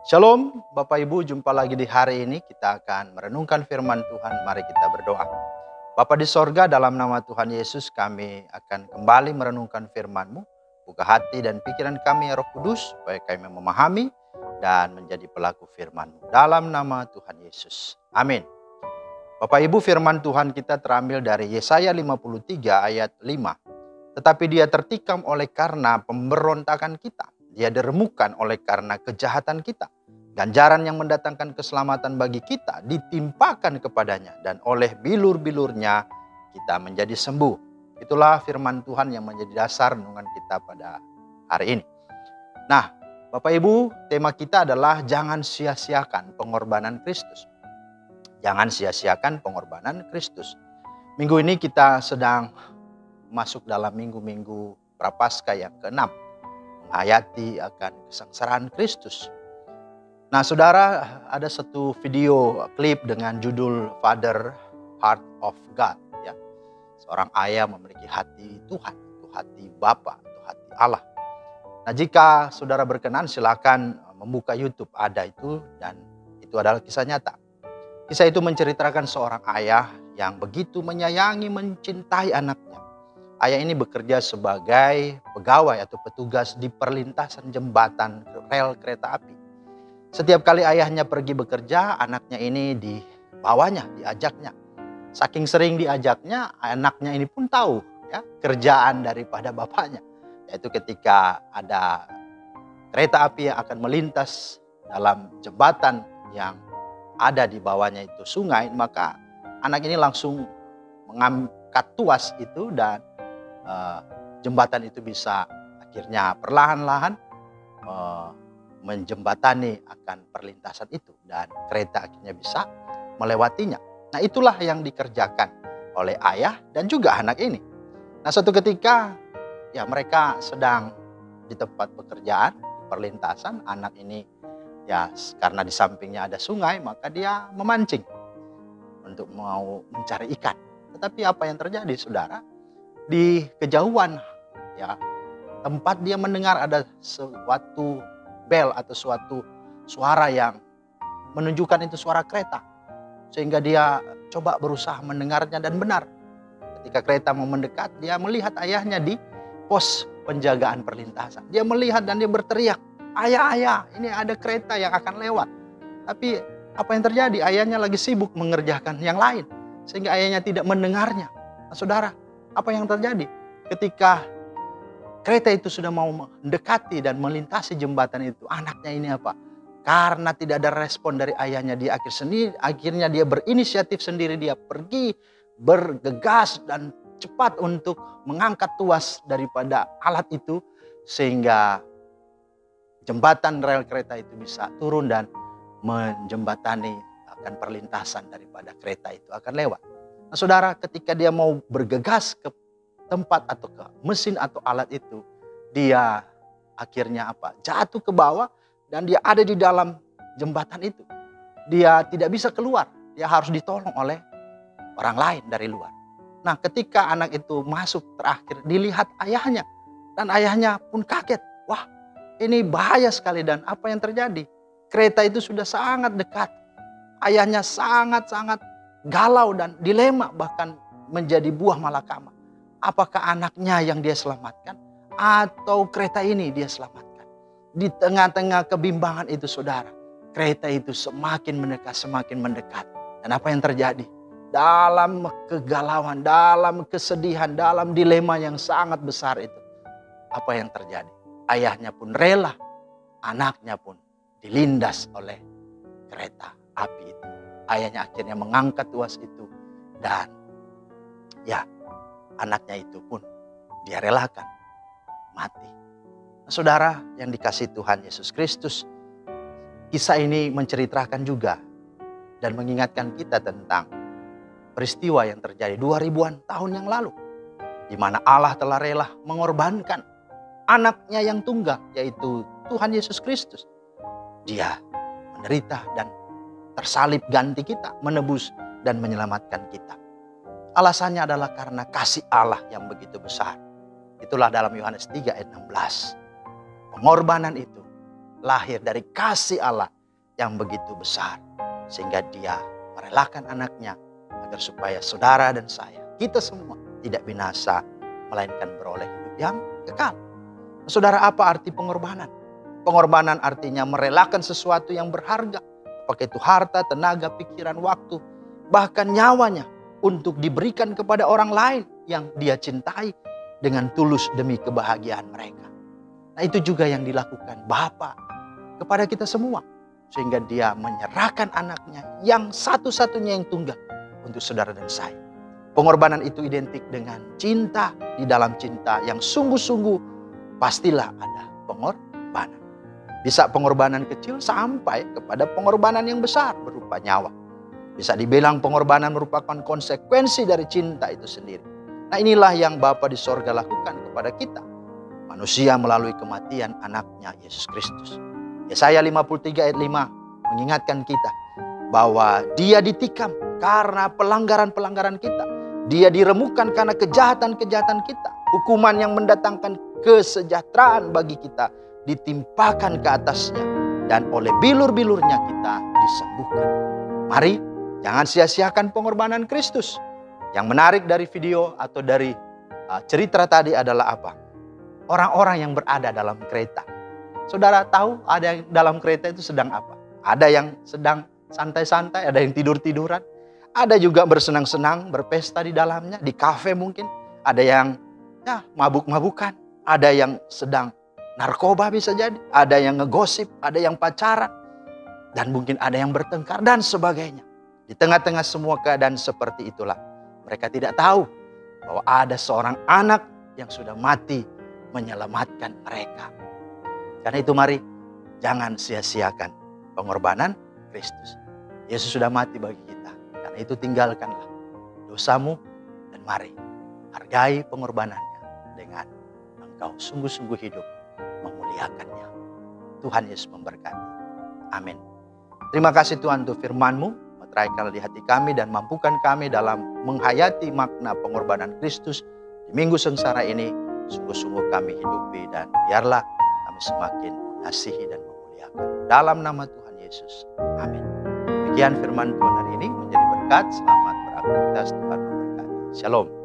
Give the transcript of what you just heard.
Shalom Bapak Ibu, jumpa lagi di hari ini. Kita akan merenungkan firman Tuhan. Mari kita berdoa. Bapa di sorga, dalam nama Tuhan Yesus kami akan kembali merenungkan firman-Mu. Buka hati dan pikiran kami ya Roh Kudus, supaya kami memahami dan menjadi pelaku firman-Mu. Dalam nama Tuhan Yesus. Amin. Bapak Ibu, firman Tuhan kita terambil dari Yesaya 53 ayat 5. Tetapi dia tertikam oleh karena pemberontakan kita. Dia diremukan oleh karena kejahatan kita. Ganjaran yang mendatangkan keselamatan bagi kita ditimpakan kepadanya, dan oleh bilur-bilurnya kita menjadi sembuh. Itulah firman Tuhan yang menjadi dasar renungan kita pada hari ini. Nah, Bapak Ibu, tema kita adalah jangan sia-siakan pengorbanan Kristus. Jangan sia-siakan pengorbanan Kristus. Minggu ini kita sedang masuk dalam minggu-minggu Prapaskah yang ke-6, menghayati akan kesengsaraan Kristus. Nah, saudara, ada satu video klip dengan judul Father Heart of God, ya. Seorang ayah memiliki hati Tuhan, itu hati Bapa, itu hati Allah. Nah, jika saudara berkenan, silakan membuka YouTube, ada itu, dan itu adalah kisah nyata. Kisah itu menceritakan seorang ayah yang begitu menyayangi, mencintai anaknya. Ayah ini bekerja sebagai pegawai atau petugas di perlintasan jembatan rel kereta api. Setiap kali ayahnya pergi bekerja, anaknya ini dibawanya, diajaknya. Saking sering diajaknya, anaknya ini pun tahu ya kerjaan daripada bapaknya. Yaitu ketika ada kereta api yang akan melintas dalam jembatan yang ada di bawahnya itu sungai, maka anak ini langsung mengangkat tuas itu dan jembatan itu bisa akhirnya perlahan-lahan menjembatani akan perlintasan itu dan kereta akhirnya bisa melewatinya. Nah, itulah yang dikerjakan oleh ayah dan juga anak ini. Nah, suatu ketika ya mereka sedang di tempat pekerjaan, di perlintasan, anak ini ya karena di sampingnya ada sungai, maka dia memancing untuk mau mencari ikan. Tetapi apa yang terjadi, saudara? Di kejauhan ya tempat dia mendengar ada suatu bel atau suatu suara yang menunjukkan itu suara kereta. Sehingga dia coba berusaha mendengarnya dan benar. Ketika kereta mau mendekat, dia melihat ayahnya di pos penjagaan perlintasan. Dia melihat dan dia berteriak, "Ayah, ayah, ini ada kereta yang akan lewat." Tapi apa yang terjadi? Ayahnya lagi sibuk mengerjakan yang lain. Sehingga ayahnya tidak mendengarnya. Nah, saudara, apa yang terjadi? Ketika kereta itu sudah mau mendekati dan melintasi jembatan itu, anaknya ini apa? Karena tidak ada respon dari ayahnya, dia akhirnya dia berinisiatif sendiri, dia pergi bergegas dan cepat untuk mengangkat tuas daripada alat itu sehingga jembatan rel kereta itu bisa turun dan menjembatani akan perlintasan daripada kereta itu akan lewat. Nah, saudara, ketika dia mau bergegas ke tempat atau ke mesin atau alat itu, dia akhirnya apa? Jatuh ke bawah dan dia ada di dalam jembatan itu. Dia tidak bisa keluar, dia harus ditolong oleh orang lain dari luar. Nah, ketika anak itu masuk terakhir, dilihat ayahnya dan ayahnya pun kaget. Wah, ini bahaya sekali. Dan apa yang terjadi? Kereta itu sudah sangat dekat. Ayahnya sangat-sangat galau dan dilema, bahkan menjadi buah malakama. Apakah anaknya yang dia selamatkan atau kereta ini dia selamatkan? Di tengah-tengah kebimbangan itu, saudara, kereta itu semakin mendekat. Dan apa yang terjadi? Dalam kegalauan, dalam kesedihan, dalam dilema yang sangat besar itu, apa yang terjadi? Ayahnya pun rela, anaknya pun dilindas oleh kereta api itu. Ayahnya akhirnya mengangkat tuas itu dan ya, anaknya itu pun dia relakan mati. Nah, saudara yang dikasihi Tuhan Yesus Kristus, kisah ini menceritakan juga dan mengingatkan kita tentang peristiwa yang terjadi 2000-an tahun yang lalu, di mana Allah telah rela mengorbankan anaknya yang tunggal, yaitu Tuhan Yesus Kristus. Dia menderita dan tersalib ganti kita, menebus dan menyelamatkan kita. Alasannya adalah karena kasih Allah yang begitu besar. Itulah dalam Yohanes 3 ayat 16. Pengorbanan itu lahir dari kasih Allah yang begitu besar. Sehingga dia merelakan anaknya agar supaya saudara dan saya, kita semua tidak binasa, melainkan beroleh hidup yang kekal. Saudara, apa arti pengorbanan? Pengorbanan artinya merelakan sesuatu yang berharga. Apakah itu harta, tenaga, pikiran, waktu, bahkan nyawanya untuk diberikan kepada orang lain yang dia cintai dengan tulus demi kebahagiaan mereka. Nah, itu juga yang dilakukan Bapa kepada kita semua. Sehingga dia menyerahkan anaknya yang satu-satunya yang tunggal untuk saudara dan saya. Pengorbanan itu identik dengan cinta. Di dalam cinta yang sungguh-sungguh pastilah ada pengorbanan. Bisa pengorbanan kecil sampai kepada pengorbanan yang besar berupa nyawa. Bisa dibilang pengorbanan merupakan konsekuensi dari cinta itu sendiri. Nah, inilah yang Bapa di sorga lakukan kepada kita. Manusia melalui kematian anaknya Yesus Kristus. Yesaya 53 ayat 5 mengingatkan kita bahwa dia ditikam karena pelanggaran-pelanggaran kita. Dia diremukan karena kejahatan-kejahatan kita. Hukuman yang mendatangkan kesejahteraan bagi kita ditimpakan ke atasnya. Dan oleh bilur-bilurnya kita disembuhkan. Mari, jangan sia-siakan pengorbanan Kristus. Yang menarik dari video atau dari cerita tadi adalah apa? Orang-orang yang berada dalam kereta. Saudara tahu ada yang dalam kereta itu sedang apa? Ada yang sedang santai-santai, ada yang tidur-tiduran. Ada juga bersenang-senang, berpesta di dalamnya, di kafe mungkin. Ada yang mabuk-mabukan. Ada yang sedang narkoba bisa jadi. Ada yang ngegosip, ada yang pacaran. Dan mungkin ada yang bertengkar dan sebagainya. Di tengah-tengah semua keadaan seperti itulah. Mereka tidak tahu bahwa ada seorang anak yang sudah mati menyelamatkan mereka. Karena itu mari jangan sia-siakan pengorbanan Kristus. Yesus sudah mati bagi kita. Karena itu tinggalkanlah dosamu dan mari hargai pengorbanannya dengan engkau sungguh-sungguh hidup memuliakannya. Tuhan Yesus memberkati. Amin. Terima kasih Tuhan untuk firman-Mu. Meteraikanlah di hati kami dan mampukan kami dalam menghayati makna pengorbanan Kristus di minggu sengsara ini. Sungguh-sungguh kami hidupi dan biarlah kami semakin mengasihi dan memuliakan. Dalam nama Tuhan Yesus. Amin. Demikian firman Tuhan hari ini menjadi berkat. Selamat beraktivitas. Tuhan memberkati. Shalom.